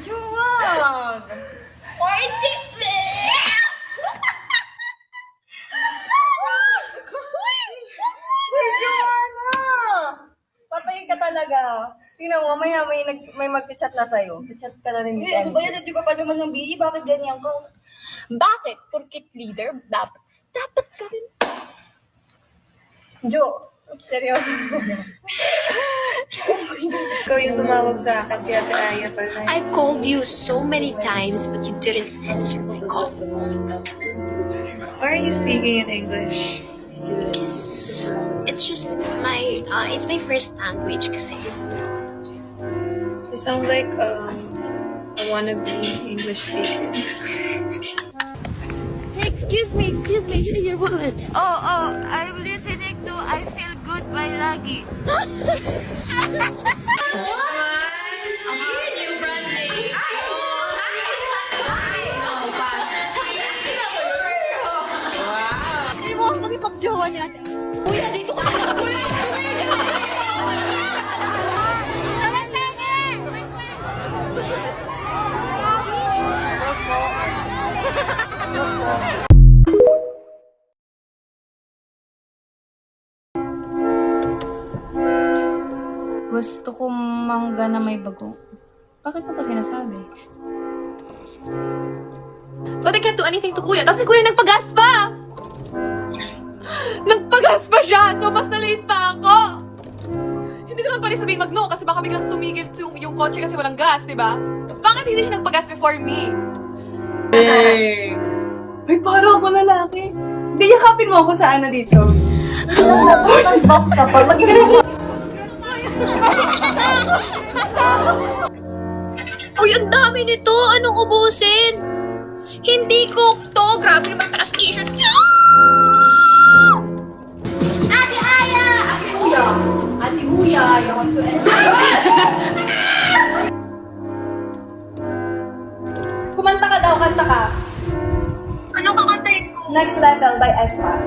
Juwag! Patayin ka talaga. Tingnan mo, mamaya may mag-chat na sa'yo. Chat ka na rin. Ano ba yan? Hindi ka pa naman ng BE. Bakit ganyan ka? Bakit? Porkit leader, dapat ka rin. Jo, seryoso. Ikaw yung tumawag sa akin, si Ate Aya pala. I called you so many times, but you didn't answer my calls. Why are you speaking in English? Because it's just it's my first language kasi. You sound like a wannabe English speaker. Excuse me, here your wallet. Oh, I'm listening to I Feel Good by Lagi. Hindi mo ako kami pag-jowa niya. Uy, nandito ka na. Gusto ko mangga na may bagong. Bakit mo pa sinasabi? But I can't do anything to Kuya. Tapos si Kuya nagpagas pa! Nagpagas pa siya! So mas na-late pa ako! Hindi ko naman pwede sabihin mag-no kasi baka biglang tumigil yung kotse kasi walang gas, di ba? Bakit hindi siya nagpagas before me? Hey! Ay, parang ako lalaki. Hindi, yakapin mo ako sa ano dito. Box ka pa. Uy, ang dami nito! Anong ubusin? Hindi ko to! Grabe naman translation. Ate Aya! Ate Huya! Ate Huya! You want to end? Kumanta ka daw, kanta ka. Ano kakantayin ko? Next Level by Espa.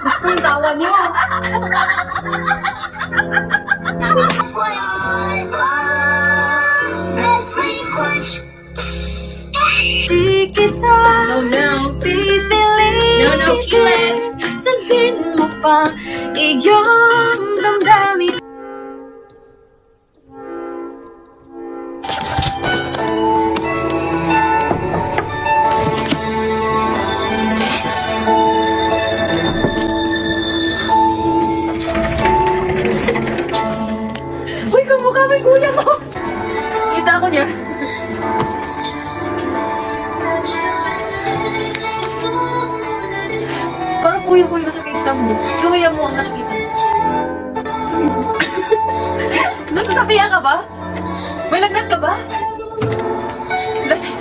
Gusto yung tawa niyo. Di kita pipiliin. kill it! Sabihin mo pa iyong damdamin. Uy, kamukha may kuya mo. Kita ako niya. Parang kuya ko yung nakikita mo. Kuya mo ang nakikita mo. Nasasabihan ka ba? May lagnat ka ba? Lasing.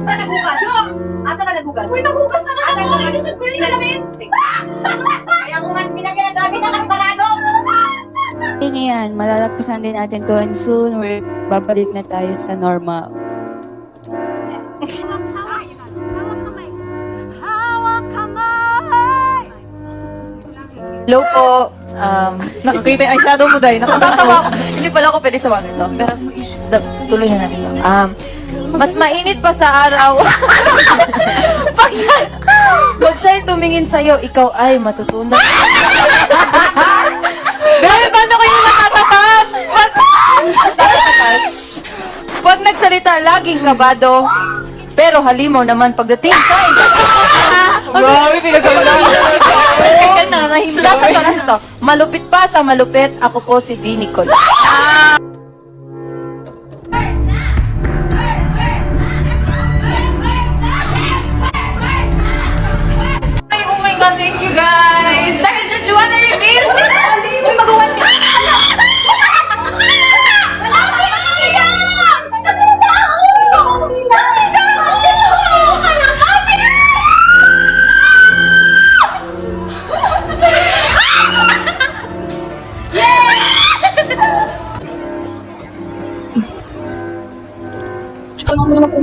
Nagugas? Asa ka nagugas? Uy, nahugas na nga Asa ako. ka nagugas? Ko yung salamin. Kaya ko nga pinagkinasabi na kasi parado. Yun yan, malalagpasan din natin to and soon babalik na tayo sa normal. Hawak kamay. Hello po. Nakakita yung eyeshadow mo dahil nakakatawa ako. Hindi pala ako pwede sa mga ito. Pero tuloy na natin ito. Mas mainit pa sa araw. Pag siya'y tumingin sa'yo, ikaw ay matutunan. Dahil paano kayo natatapat? Pag nagsalita, laging kabado. Pero halimaw naman pagdating sa Grabe, pinagkawalan. Lasa to. Malupit pa sa malupit, ako po si V. Nicole. Oh my God, thank you guys! Dahil dyan, Juana reveal! Uy, mag-uwan ka! mga po.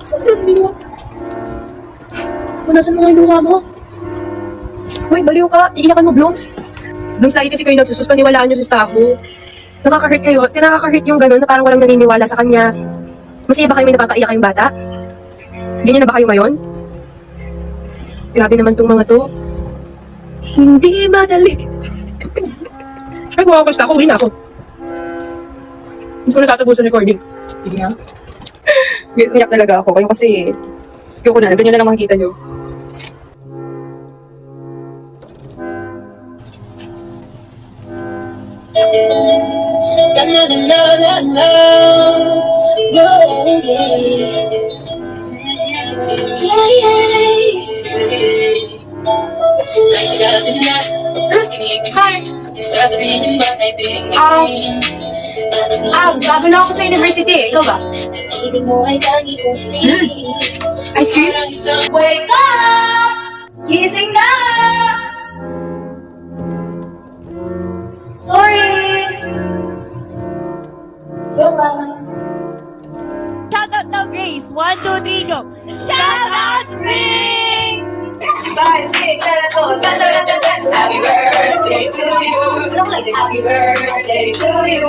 Saan yung luha? Nasaan mga yung luha mo? Uy, baliw ka. Iiyakan mo, Blooms. Blooms, lagi kasi kayo nagsusus. Paniwalaan nyo sa staff mo. Nakaka-hurt kayo. Nakaka-hurt yung gano'n na parang walang naniniwala sa kanya. Masaya ba kayo may napapaiyak kayong bata? Ganyan na ba kayo ngayon? Grabe naman tong mga to. Hindi madali. Ay, kung ako gusto ako, uwi na ako. Hindi ko natatapusan recording. Sige nga. Umiyak talaga ako. Kayo kasi, ayoko na. Ganyan na lang makikita nyo. Bago na ako sa university. Ikaw ba? Ice cream? Wake up! Gising na! Sorry! Yola. Shout out now, Grace. 1, 2, 3, go. Shout out, Grace! 5, 6, 7, 8. Happy birthday to you. Happy birthday to you.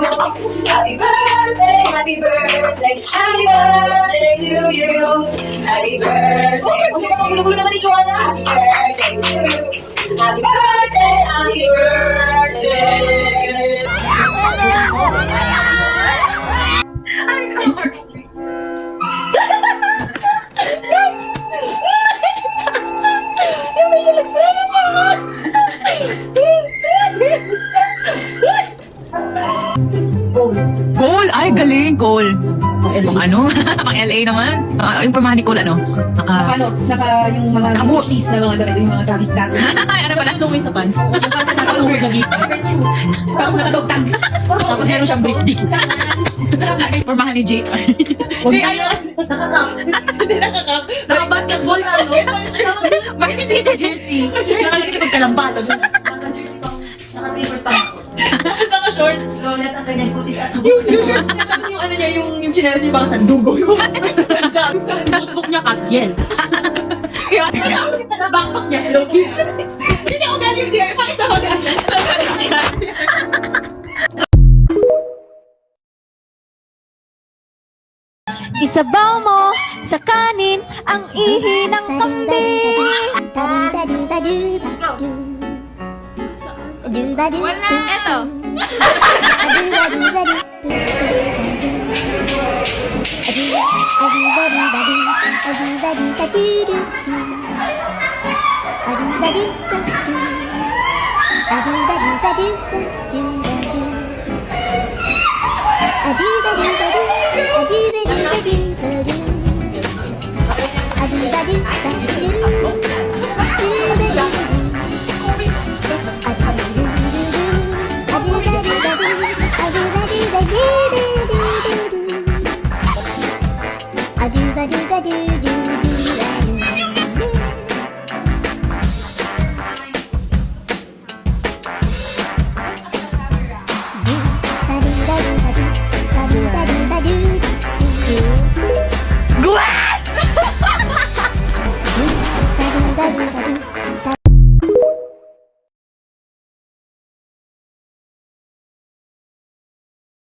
Happy birthday, happy birthday, happy birthday to you. Happy birthday. Gulo naman ni Joanna. Happy birthday to you. Happy birthday, happy birthday. Goal! Ay, galing! Goal! Pang ano? Pang LA naman? Yung pamahan ni Cole, ano? Yung mga cheese na mga damit, yung mga dagis-dagis. Ay, ano pala? Tumay sa pants. Naka-over na dito. Tapos nakadogtag. Tapos meron siyang brief dito. Pamahan ni JR. Hindi, ayun. Hindi nakakap. Naka-basketball na, ano? Bakit hindi siya jersey? Nakalagay sa kalambado. Naka-jersey pa. Naka-triple pa. Naka-shorts. Flawless ang kanyang kutis at Yung shorts niya, tapos yung ano niya, yung chinelas niya, parang sandugo. Yung sa notebook niya, Katiel. Kaya, backpack niya, Hello Kitty. Hindi ako galing, Jerry. Pakita mo na. Isabaw mo sa kanin ang ihi ng kambing. Wala, eto. Adu